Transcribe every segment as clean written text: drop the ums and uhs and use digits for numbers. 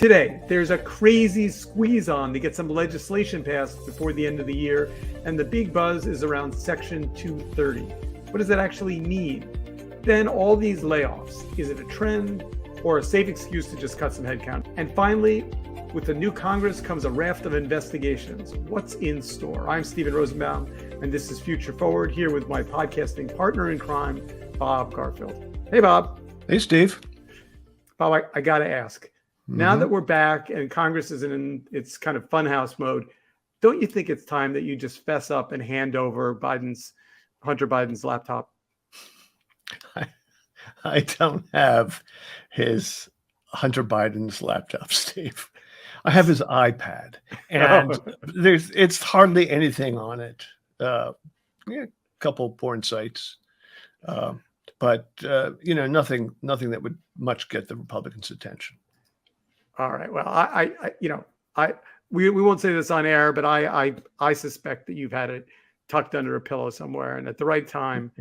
Today, there's a crazy squeeze on to get some legislation passed before the end of the year, and the big buzz is around Section 230. What does that actually mean? Then all these layoffs, is it a trend or a safe excuse to just cut some headcount? And finally, with the new Congress comes a raft of investigations. What's in store? I'm Steven Rosenbaum, and this is Future Forward, here with my podcasting partner in crime, Bob Garfield. Hey, Bob. Hey, Steve. Bob, I got to ask. Now that we're back and Congress is in its kind of funhouse mode, don't you think it's time that you just fess up and hand over Hunter Biden's laptop? I don't have his Hunter Biden's laptop, Steve. I have his iPad, and it's hardly anything on it. A couple porn sites, but nothing that would much get the Republicans' attention. All right. Well, we won't say this on air, but I suspect that you've had it tucked under a pillow somewhere, and at the right time,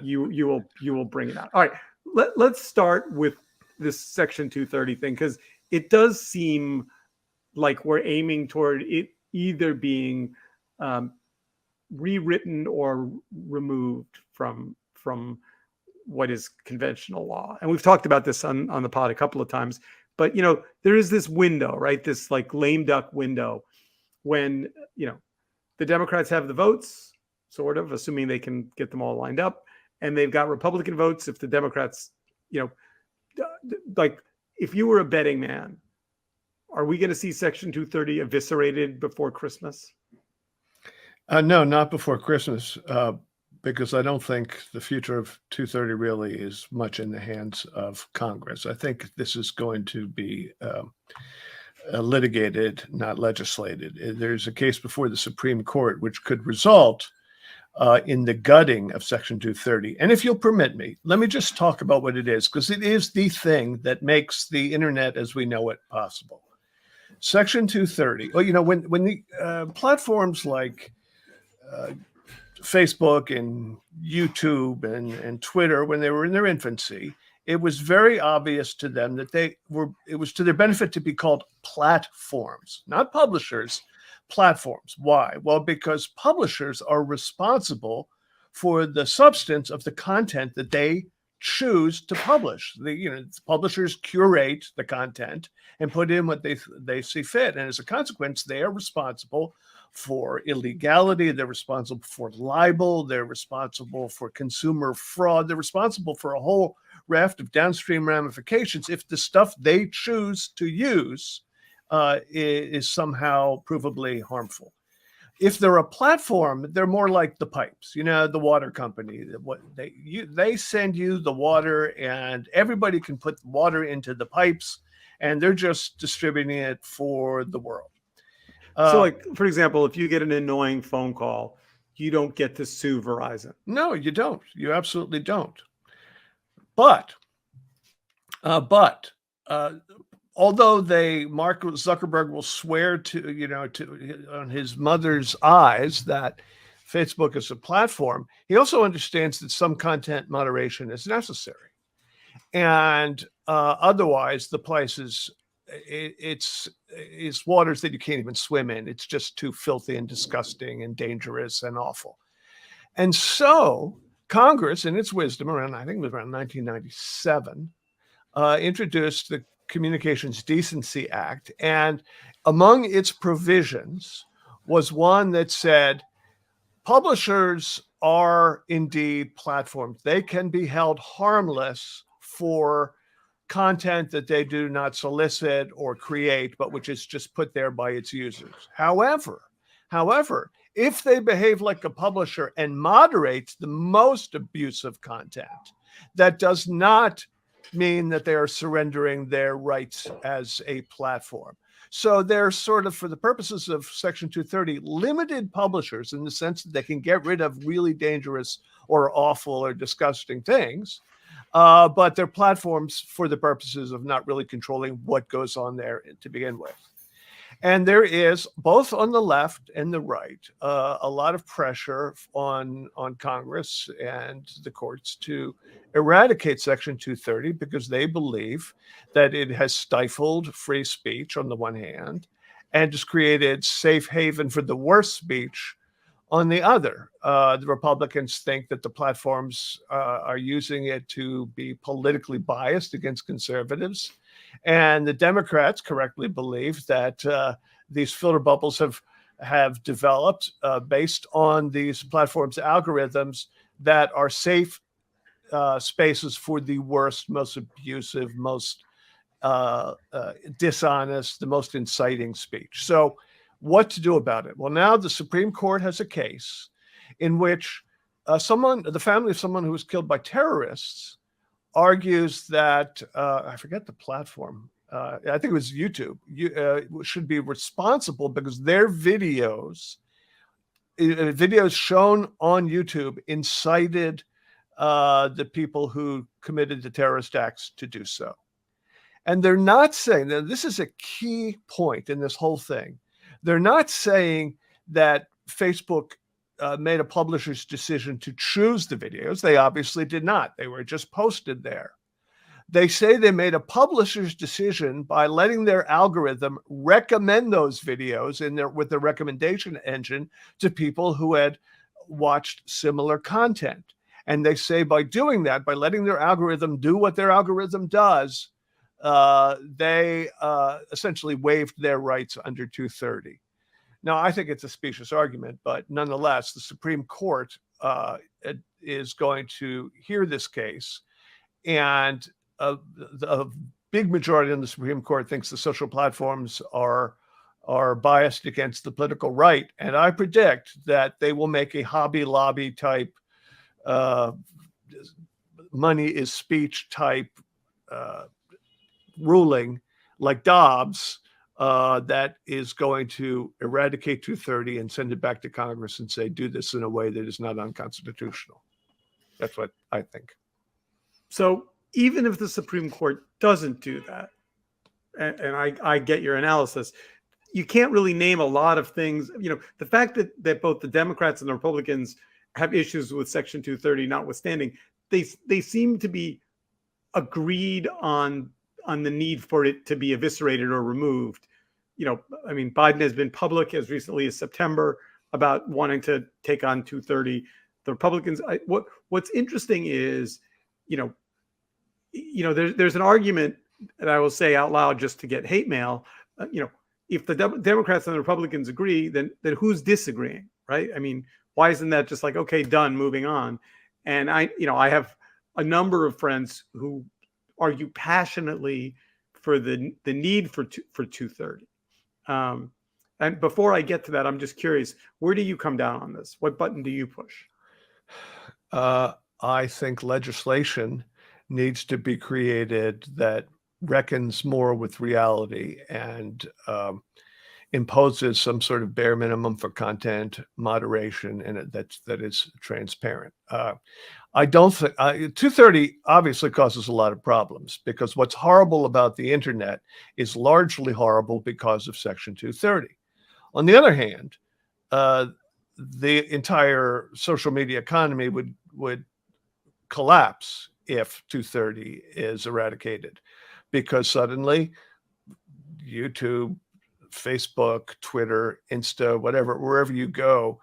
you will bring it out. All right. Let's start with this Section 230 thing, because it does seem like we're aiming toward it either being rewritten or removed from what is conventional law. And we've talked about this on the pod a couple of times. But, there is this window, right? This like lame duck window when, the Democrats have the votes, sort of, assuming they can get them all lined up. And they've got Republican votes. If the Democrats, like if you were a betting man, are we going to see Section 230 eviscerated before Christmas? No, not before Christmas. Because I don't think the future of 230 really is much in the hands of Congress. I think this is going to be litigated, not legislated. There's a case before the Supreme Court which could result in the gutting of Section 230. And if you'll permit me, let me just talk about what it is, because it is the thing that makes the internet as we know it possible. Section 230. Well, when the platforms like Facebook and YouTube and Twitter, when they were in their infancy, it was very obvious to them that it was to their benefit to be called platforms, not publishers, platforms. Why? Well, because publishers are responsible for the substance of the content that they choose to publish. Publishers curate the content and put in what they see fit. And as a consequence, they are responsible for illegality, they're responsible for libel, they're responsible for consumer fraud, they're responsible for a whole raft of downstream ramifications if the stuff they choose to use is somehow provably harmful. If they're a platform, they're more like the pipes, the water company. They send you the water and everybody can put water into the pipes and they're just distributing it for the world. So, like, for example, if you get an annoying phone call, you don't get to sue Verizon. No, you don't. You absolutely don't. But although Mark Zuckerberg will swear to on his mother's eyes that Facebook is a platform, he also understands that some content moderation is necessary. And otherwise, the place is it's waters that you can't even swim in. It's just too filthy and disgusting and dangerous and awful. And so Congress, in its wisdom, I think it was around 1997, introduced the Communications Decency Act. And among its provisions was one that said publishers are indeed platforms. They can be held harmless for content that they do not solicit or create, but which is just put there by its users. However, if they behave like a publisher and moderate the most abusive content, that does not mean that they are surrendering their rights as a platform. So they're sort of, for the purposes of Section 230, limited publishers in the sense that they can get rid of really dangerous or awful or disgusting things. But they're platforms for the purposes of not really controlling what goes on there to begin with. And there is, both on the left and the right, a lot of pressure on Congress and the courts to eradicate Section 230 because they believe that it has stifled free speech on the one hand and has created safe haven for the worst speech on the other. The Republicans think that the platforms are using it to be politically biased against conservatives. And the Democrats correctly believe that these filter bubbles have developed based on these platforms' algorithms that are safe spaces for the worst, most abusive, most dishonest, the most inciting speech. So what to do about it? Well, now the Supreme Court has a case in which the family of someone who was killed by terrorists argues that, I forget the platform, I think it was YouTube, should be responsible because their videos shown on YouTube incited the people who committed the terrorist acts to do so. And they're not saying, that this is a key point in this whole thing, they're not saying that Facebook made a publisher's decision to choose the videos. They obviously did not. They were just posted there. They say they made a publisher's decision by letting their algorithm recommend those videos with the recommendation engine to people who had watched similar content. And they say by doing that, by letting their algorithm do what their algorithm does, they essentially waived their rights under 230. Now, I think it's a specious argument, but nonetheless, the Supreme Court is going to hear this case. And the big majority on the Supreme Court thinks the social platforms are biased against the political right. And I predict that they will make a Hobby Lobby type, money is speech type ruling like Dobbs that is going to eradicate 230 and send it back to Congress and say, do this in a way that is not unconstitutional. That's what I think. So even if the Supreme Court doesn't do that, and I get your analysis, you can't really name a lot of things. You know, the fact that both the Democrats and the Republicans have issues with Section 230 notwithstanding, they seem to be agreed on the need for it to be eviscerated or removed. You know, I mean, Biden has been public as recently as September about wanting to take on 230. The Republicans, what's interesting is, there's an argument that I will say out loud just to get hate mail. If the Democrats and the Republicans agree, then who's disagreeing, right? I mean, why isn't that just like, okay, done, moving on? And I have a number of friends who argue passionately for the need for 230. And before I get to that, I'm just curious, where do you come down on this? What button do you push? I think legislation needs to be created that reckons more with reality and imposes some sort of bare minimum for content moderation and that is transparent. I don't think 230 obviously causes a lot of problems because what's horrible about the internet is largely horrible because of Section 230. On the other hand, the entire social media economy would collapse if 230 is eradicated, because suddenly YouTube, Facebook, Twitter, Insta, whatever, wherever you go,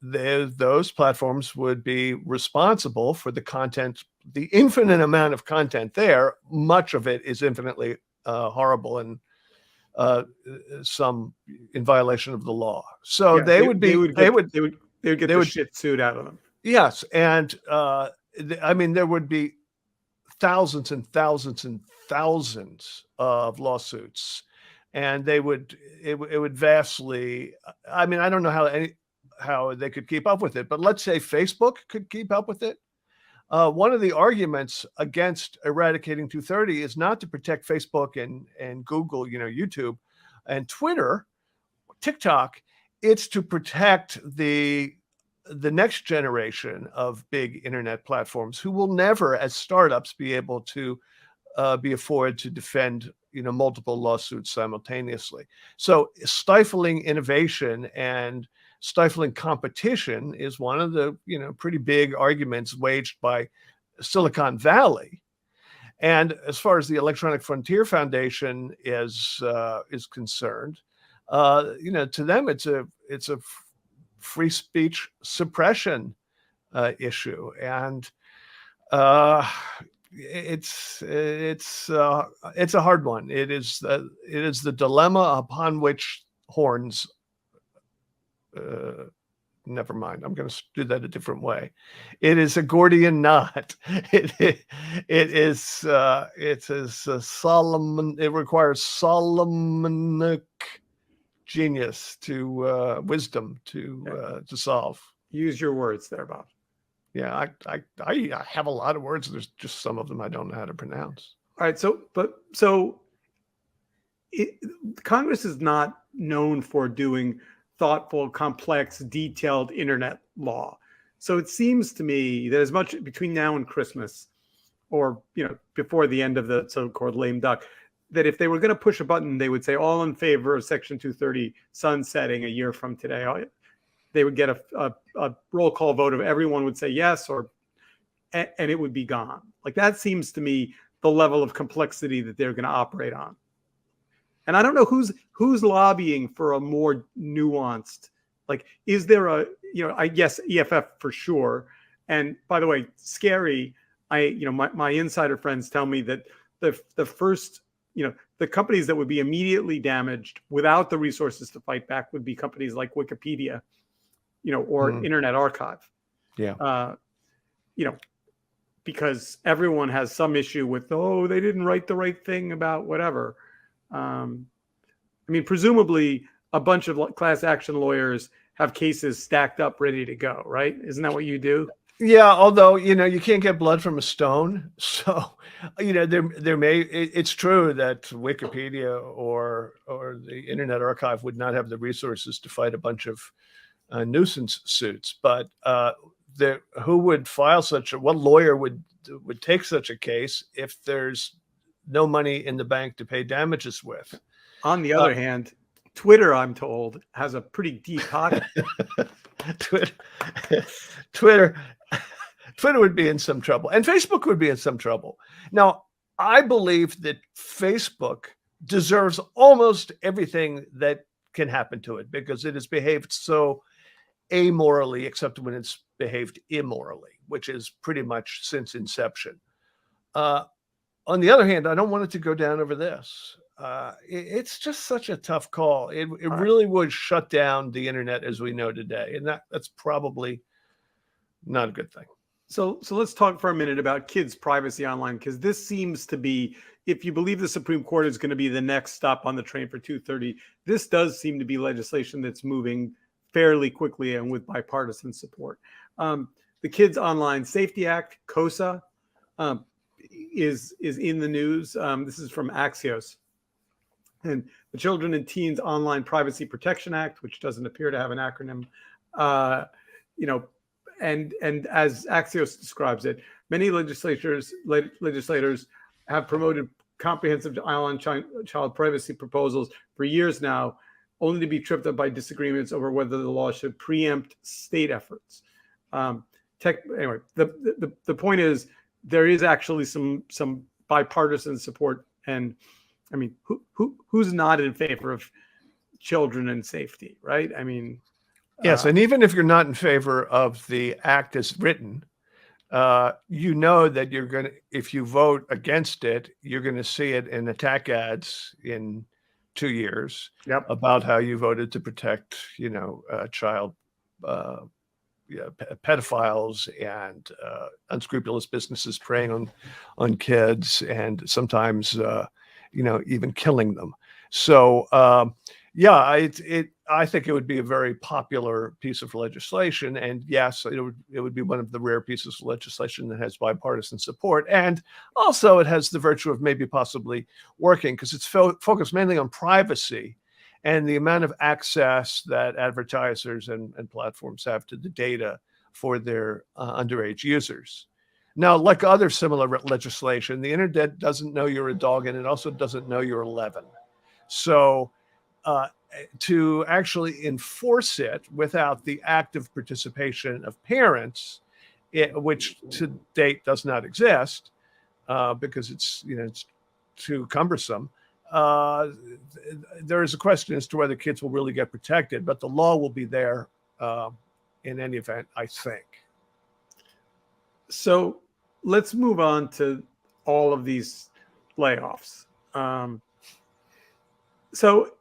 those platforms would be responsible for the content, the infinite amount of content there. Much of it is infinitely horrible and some in violation of the law. So they would get the shit sued out of them. Yes, and I mean there would be thousands and thousands and thousands of lawsuits. And it would vastly, I mean, I don't know how they could keep up with it, but let's say Facebook could keep up with it. One of the arguments against eradicating 230 is not to protect Facebook and Google, YouTube and Twitter, TikTok. It's to protect the next generation of big internet platforms who will never, as startups, be able to be afforded to defend multiple lawsuits simultaneously. So stifling innovation and stifling competition is one of the pretty big arguments waged by Silicon Valley. And as far as the Electronic Frontier Foundation is concerned, to them it's a free speech suppression issue, and it's a hard one. It is the dilemma upon which Horns. Never mind. I'm going to do that a different way. It is a Gordian knot. It is a Solomon. It requires Solomonic genius wisdom to solve. Use your words there, Bob. Yeah, I have a lot of words. There's just some of them I don't know how to pronounce. All right. Congress is not known for doing thoughtful, complex, detailed internet law. So it seems to me that as much between now and Christmas, or before the end of the so-called lame duck, that if they were going to push a button, they would say all in favor of Section 230 sunsetting a year from today. They would get a roll call vote of everyone would say yes, and it would be gone. Like, that seems to me the level of complexity that they're going to operate on. And I don't know who's lobbying for a more nuanced, like, is there I guess EFF for sure. And by the way, scary. My insider friends tell me that the first, the companies that would be immediately damaged without the resources to fight back would be companies like Wikipedia, or Internet Archive. Yeah. Because everyone has some issue with, they didn't write the right thing about whatever. Presumably a bunch of class action lawyers have cases stacked up ready to go, right? Isn't that what you do? Yeah, although you can't get blood from a stone, so it's true that Wikipedia or the Internet Archive would not have the resources to fight a bunch of nuisance suits, but who would file what lawyer would take such a case if there's no money in the bank to pay damages with? On the other hand, Twitter, I'm told, has a pretty deep pocket. Twitter would be in some trouble, and Facebook would be in some trouble. Now, I believe that Facebook deserves almost everything that can happen to it because it has behaved so amorally, except when it's behaved immorally, which is pretty much since inception. On the other hand, I don't want it to go down over this. It's just such a tough call. It really would shut down the internet as we know today, and that's probably not a good thing. So let's talk for a minute about kids' privacy online, because this seems to be, if you believe the Supreme Court is going to be the next stop on the train for 230, this does seem to be legislation that's moving fairly quickly and with bipartisan support. The Kids Online Safety Act, KOSA, is in the news. This is from Axios. And the Children and Teens Online Privacy Protection Act, which doesn't appear to have an acronym, and as Axios describes it, many legislators have promoted comprehensive online child privacy proposals for years now, only to be tripped up by disagreements over whether the law should preempt state efforts. Anyway, the point is there is actually some bipartisan support, and I mean, who's not in favor of children and safety, right? I mean, yes, and even if you're not in favor of the act as written, you know that you're going to, if you vote against it, you're going to see it in attack ads in 2 years about how you voted to protect, child pedophiles and unscrupulous businesses preying on kids, and sometimes even killing them. So I think it would be a very popular piece of legislation, and yes, it would be one of the rare pieces of legislation that has bipartisan support, and also it has the virtue of maybe possibly working because it's focused mainly on privacy and the amount of access that advertisers and platforms have to the data for their underage users. Now, like other similar legislation, the internet doesn't know you're a dog, and it also doesn't know you're 11. So to actually enforce it without the active participation of parents, which to date does not exist because it's too cumbersome. There is a question as to whether kids will really get protected, but the law will be there in any event, I think. So let's move on to all of these layoffs. So,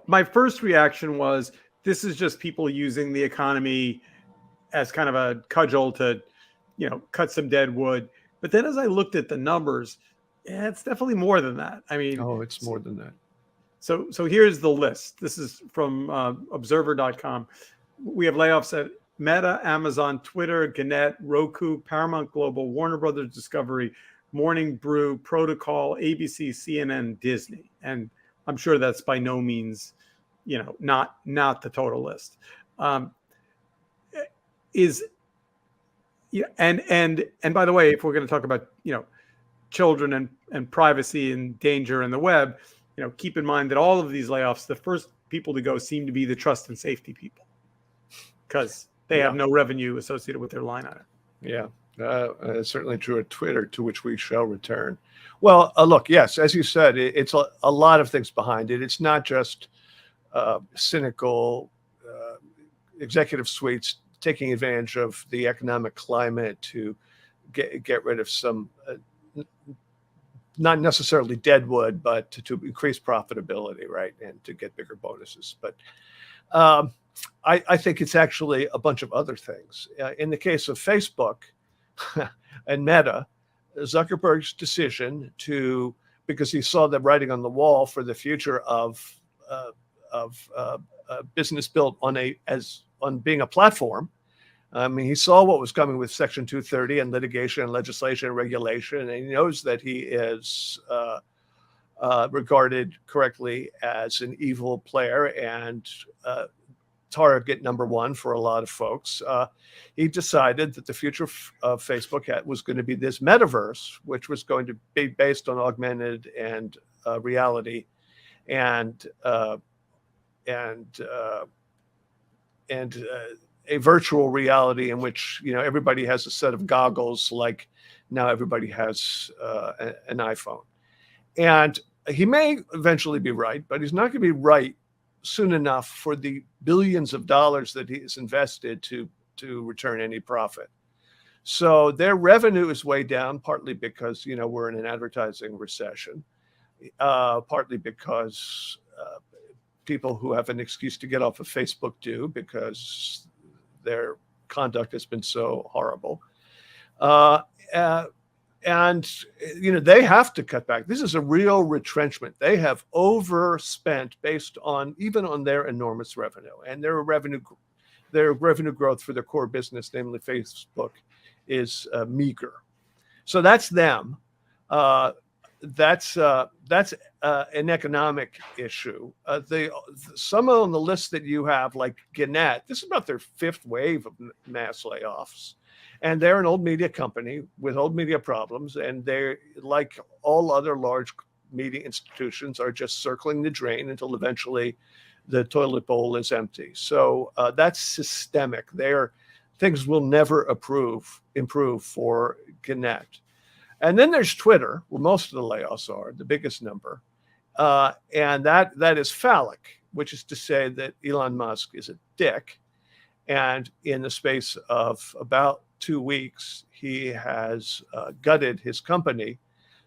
my first reaction was this is just people using the economy as kind of a cudgel to, cut some dead wood. But then as I looked at the numbers, it's definitely more than that. I mean, it's more than that. So here's the list. This is from observer.com. We have layoffs at Meta, Amazon, Twitter, Gannett, Roku, Paramount Global, Warner Brothers Discovery, Morning Brew, Protocol, ABC, CNN, Disney. And I'm sure that's by no means, not the total list. And by the way, if we're going to talk about, children and privacy and danger in the web, keep in mind that all of these layoffs, the first people to go seem to be the trust and safety people because they have no revenue associated with their line item. Yeah, it's certainly true at Twitter, to which we shall return. Well, look, yes, as you said, it's a lot of things behind it. It's not just cynical executive suites taking advantage of the economic climate to get rid of some, not necessarily dead wood, but to increase profitability, right, and to get bigger bonuses. But I think it's actually a bunch of other things. In the case of Facebook and Meta, Zuckerberg's decision because he saw the writing on the wall for the future of business built on being a platform. I mean, he saw what was coming with Section 230 and litigation and legislation and regulation, and he knows that he is regarded correctly as an evil player and target number one for a lot of folks. He decided that the future of Facebook was going to be this metaverse, which was going to be based on augmented and reality and a virtual reality in which everybody has a set of goggles, like now everybody has an iPhone. And he may eventually be right, but he's not going to be right soon enough for the billions of dollars that he has invested to return any profit. So their revenue is way down, partly because we're in an advertising recession, partly because people who have an excuse to get off of Facebook do, because their conduct has been so horrible. And they have to cut back. This is a real retrenchment. They have overspent based on their enormous revenue, and their revenue growth for their core business, namely Facebook, is meager. So that's them. That's an economic issue. Some on the list that you have, like Gannett, this is about their fifth wave of mass layoffs. And they're an old media company with old media problems. And they're, like all other large media institutions, are just circling the drain until eventually the toilet bowl is empty. So that's systemic. Things will never improve for Gannett. And then there's Twitter, where most of the layoffs are, the biggest number. And that is phallic, which is to say that Elon Musk is a dick. And in the space of about 2 weeks, he has gutted his company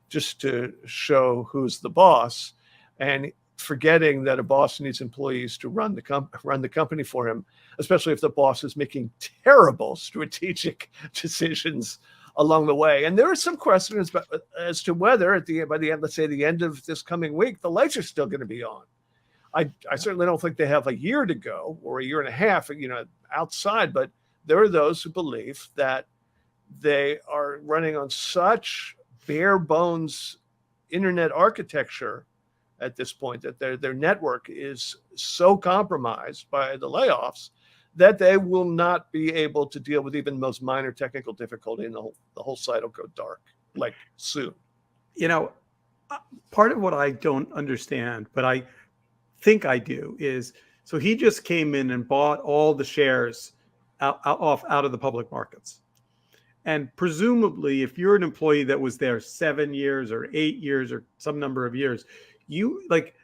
just to show who's the boss, and forgetting that a boss needs employees to run the company for him, especially if the boss is making terrible strategic decisions along the way. And there are some questions as to whether by the end, let's say the end of this coming week, the lights are still going to be on. I certainly don't think they have a year to go or a year and a half, outside, but there are those who believe that they are running on such bare bones internet architecture at this point that their network is so compromised by the layoffs that they will not be able to deal with even the most minor technical difficulty, and the whole site will go dark, like soon. You know, part of what I don't understand, but I think I do, is so he just came in and bought all the shares out of the public markets. And presumably, if you're an employee that was there 7 years or 8 years or some number of years, you like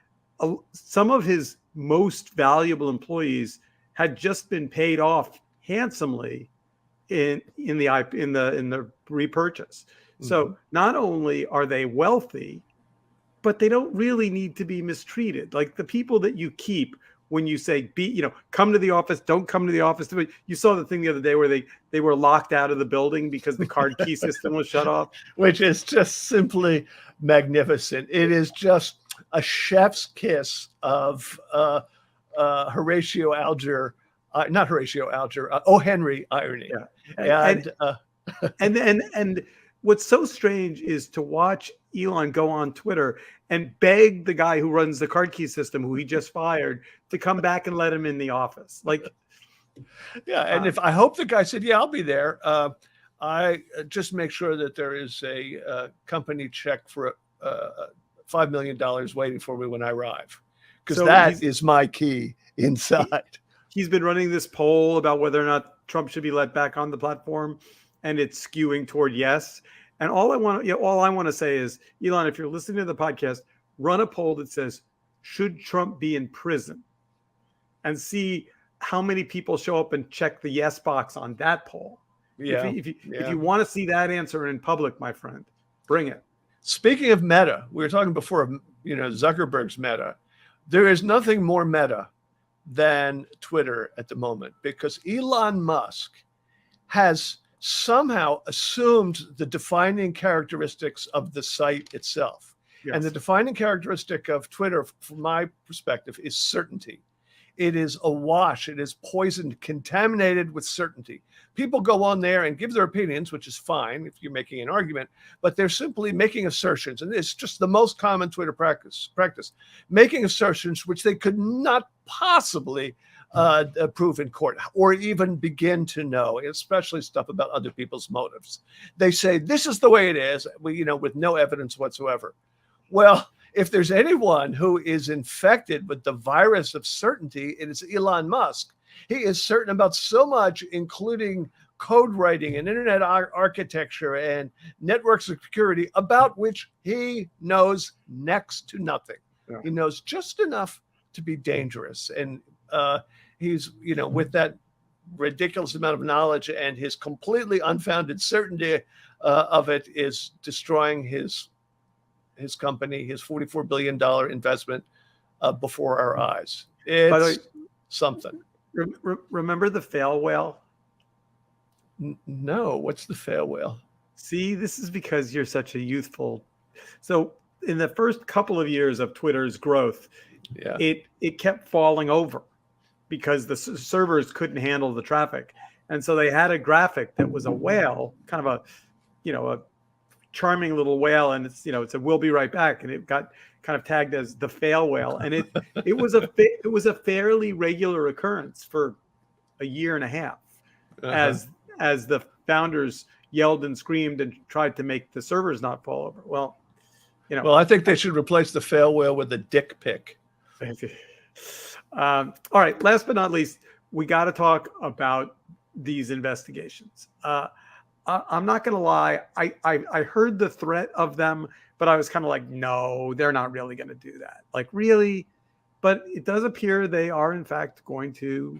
some of his most valuable employees had just been paid off handsomely in the repurchase. So not only are they wealthy, but they don't really need to be mistreated. Like the people that you keep when you say, come to the office, don't come to the office. You saw the thing the other day where they were locked out of the building because the card key system was shut off. Which is just simply magnificent. It is just a chef's kiss of Horatio Alger, not Horatio Alger, O. Henry irony. Yeah. And what's so strange is to watch Elon go on Twitter and beg the guy who runs the card key system, who he just fired, to come back and let him in the office. Like, yeah. And if I hope the guy said, yeah, I'll be there. I just make sure that there is a company check for $5 million waiting for me when I arrive, because that is my key inside. He's been running this poll about whether or not Trump should be let back on the platform, and it's skewing toward yes. And all I want to say is, Elon, if you're listening to the podcast, run a poll that says, should Trump be in prison? And see how many people show up and check the yes box on that poll. Yeah. If you want to see that answer in public, my friend, bring it. Speaking of Meta, we were talking before of Zuckerberg's Meta. There is nothing more Meta than Twitter at the moment, because Elon Musk has somehow assumed the defining characteristics of the site itself. Yes. And the defining characteristic of Twitter, from my perspective, is certainty. It is awash. It is poisoned, contaminated with certainty. People go on there and give their opinions, which is fine if you're making an argument, but they're simply making assertions. And it's just the most common Twitter practice, making assertions which they could not possibly prove in court or even begin to know, especially stuff about other people's motives. They say, this is the way it is, with no evidence whatsoever. Well, if there's anyone who is infected with the virus of certainty, it is Elon Musk. He is certain about so much, including code writing and internet architecture and network security, about which he knows next to nothing. Yeah. He knows just enough to be dangerous. And he's, with that ridiculous amount of knowledge and his completely unfounded certainty of it, is destroying his company, his $44 billion investment before our eyes. It's by the way, something. Remember the fail whale? No, what's the fail whale? See, this is because you're such a youthful. So in the first couple of years of Twitter's growth, it kept falling over because the servers couldn't handle the traffic. And so they had a graphic that was a whale, kind of a charming little whale, and it said "We'll be right back," and it got kind of tagged as the fail whale, and it was a fairly regular occurrence for a year and a half, as the founders yelled and screamed and tried to make the servers not fall over. Well, I think they should replace the fail whale with a dick pic. All right, last but not least, we got to talk about these investigations. I'm not going to lie. I heard the threat of them, but I was kind of like, no, they're not really going to do that. Like, really? But it does appear they are, in fact, going to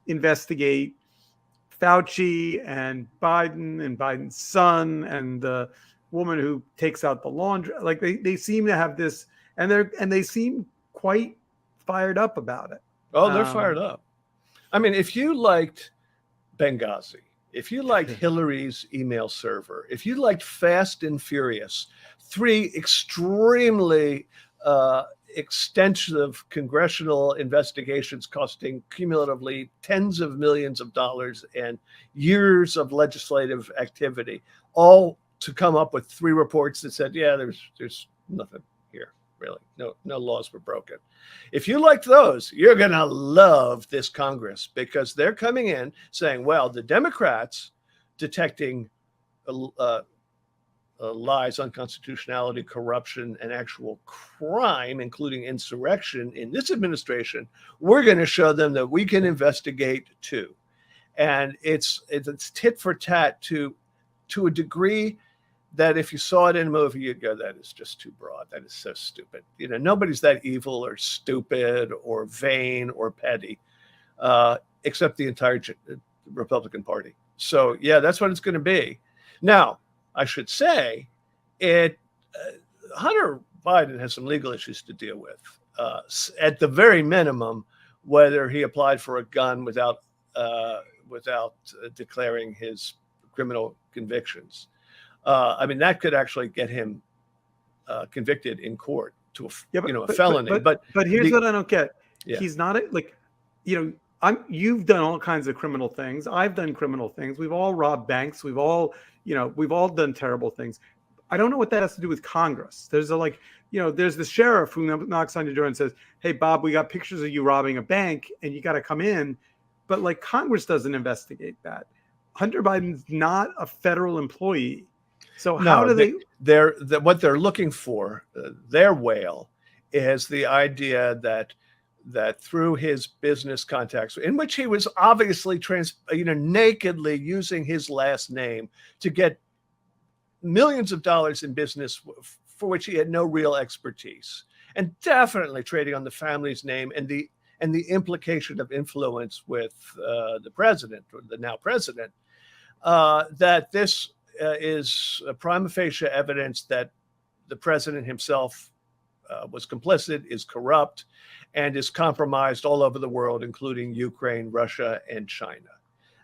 investigate Fauci and Biden's son and the woman who takes out the laundry. Like, they seem to have this, and they seem quite fired up about it. Oh, they're fired up. I mean, if you liked Benghazi, if you liked Hillary's email server, if you liked Fast and Furious, 3 extremely extensive congressional investigations costing cumulatively tens of millions of dollars and years of legislative activity, all to come up with 3 reports that said, yeah, there's nothing here, really. No laws were broken. If you like those, you're going to love this Congress, because they're coming in saying, well, the Democrats detecting lies, unconstitutionality, corruption, and actual crime, including insurrection in this administration, we're going to show them that we can investigate too. And it's tit for tat to a degree that if you saw it in a movie, you'd go, that is just too broad. That is so stupid. Nobody's that evil or stupid or vain or petty, except the entire Republican Party. So, yeah, that's what it's going to be. Now, I should say, Hunter Biden has some legal issues to deal with. At the very minimum, whether he applied for a gun without declaring his criminal convictions. That could actually get him convicted in court to a felony. But here's what I don't get. Yeah. He's not you've done all kinds of criminal things. I've done criminal things. We've all robbed banks. We've all done terrible things. I don't know what that has to do with Congress. There's there's the sheriff who knocks on your door and says, "Hey, Bob, we got pictures of you robbing a bank and you got to come in." But Congress doesn't investigate that. Hunter Biden's not a federal employee. So how do what they're looking for, their whale, is the idea that through his business contacts, in which he was obviously nakedly using his last name to get millions of dollars in business for which he had no real expertise, and definitely trading on the family's name and the implication of influence with the president, or the now president, that this is a prima facie evidence that the president himself was complicit, is corrupt, and is compromised all over the world, including Ukraine, Russia, and China.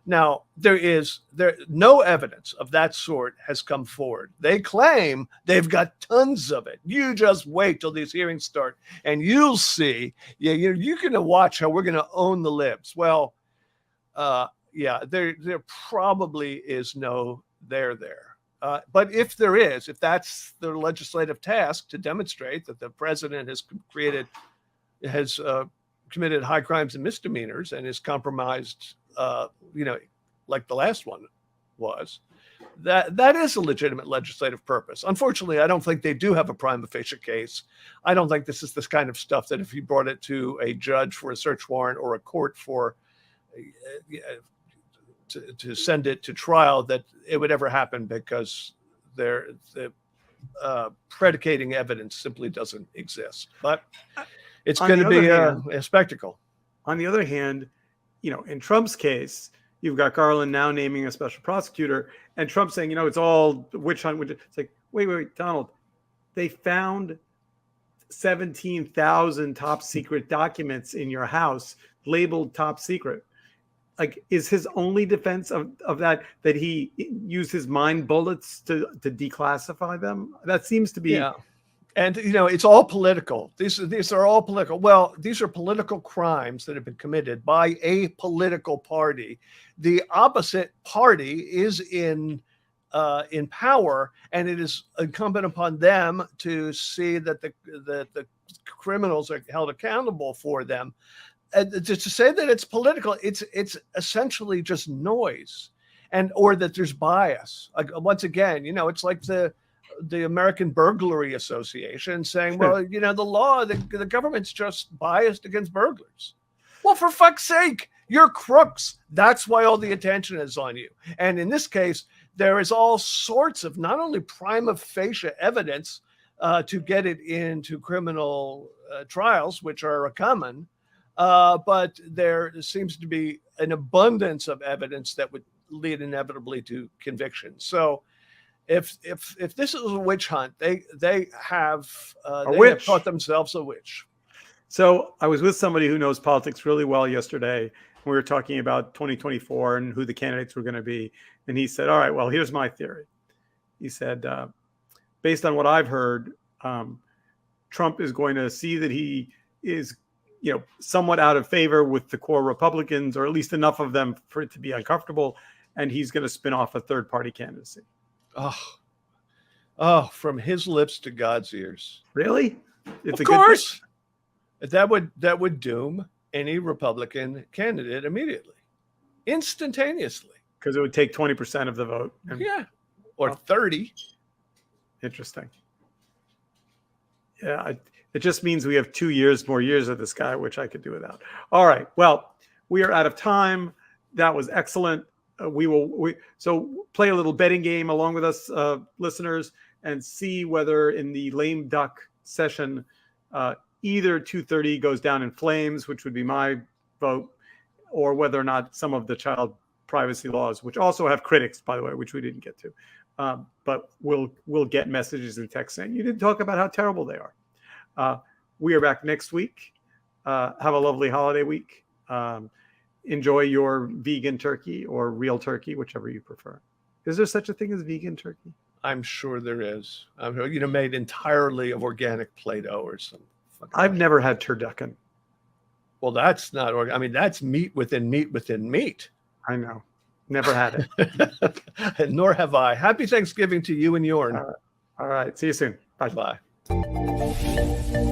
Now, no evidence of that sort has come forward. They claim they've got tons of it. You just wait till these hearings start, and you'll see. Yeah, you're going to watch how we're going to own the libs. Well, there probably is no there. But if there is, if that's the legislative task to demonstrate that the president has committed high crimes and misdemeanors and is compromised, like the last one was, that is a legitimate legislative purpose. Unfortunately, I don't think they do have a prima facie case. I don't think this is this kind of stuff that if you brought it to a judge for a search warrant or a court for to send it to trial, that it would ever happen, because the predicating evidence simply doesn't exist. But it's going to be a spectacle. On the other hand, in Trump's case, you've got Garland now naming a special prosecutor, and Trump saying, it's all witch hunt. It's like, wait, Donald, they found 17,000 top secret documents in your house labeled top secret. Is his only defense of that he used his mind bullets to declassify them? That seems to be. Yeah. And, it's all political. These are all political. Well, these are political crimes that have been committed by a political party. The opposite party is in power, and it is incumbent upon them to see that the criminals are held accountable for them. And to say that it's political, it's essentially just noise, or that there's bias. Once again, it's like the American Burglary Association saying, well, the law, the government's just biased against burglars. Well, for fuck's sake, you're crooks. That's why all the attention is on you. And in this case, there is all sorts of not only prima facie evidence to get it into criminal trials, which are common, but there seems to be an abundance of evidence that would lead inevitably to conviction. So if this is a witch hunt, they have taught themselves a witch. So I was with somebody who knows politics really well yesterday. We were talking about 2024 and who the candidates were going to be. And he said, all right, well, here's my theory. He said, based on what I've heard, Trump is going to see that he is somewhat out of favor with the core Republicans, or at least enough of them for it to be uncomfortable. And he's going to spin off a third party candidacy. Oh, from his lips to God's ears. Really? It's Of a good thing. course, that would doom any Republican candidate immediately, instantaneously. Because it would take 20% of the vote. And, Yeah, or Oh. 30. Interesting. Yeah, it just means we have 2 years, more years of this guy, which I could do without. All right. Well, we are out of time. That was excellent. So play a little betting game along with us, listeners, and see whether in the lame duck session, either 230 goes down in flames, which would be my vote, or whether or not some of the child privacy laws, which also have critics, by the way, which we didn't get to. But we'll get messages and texts saying you didn't talk about how terrible they are. We are back next week. Have a lovely holiday week. Enjoy your vegan turkey or real turkey, whichever you prefer. Is there such a thing as vegan turkey? I'm sure there is. Made entirely of organic Play-Doh or something. I've never had turducken. Well, that's not organic. I mean, that's meat within meat within meat. I know. Never had it. Nor have I. Happy Thanksgiving to you and yours. All right. See you soon. Bye. Bye.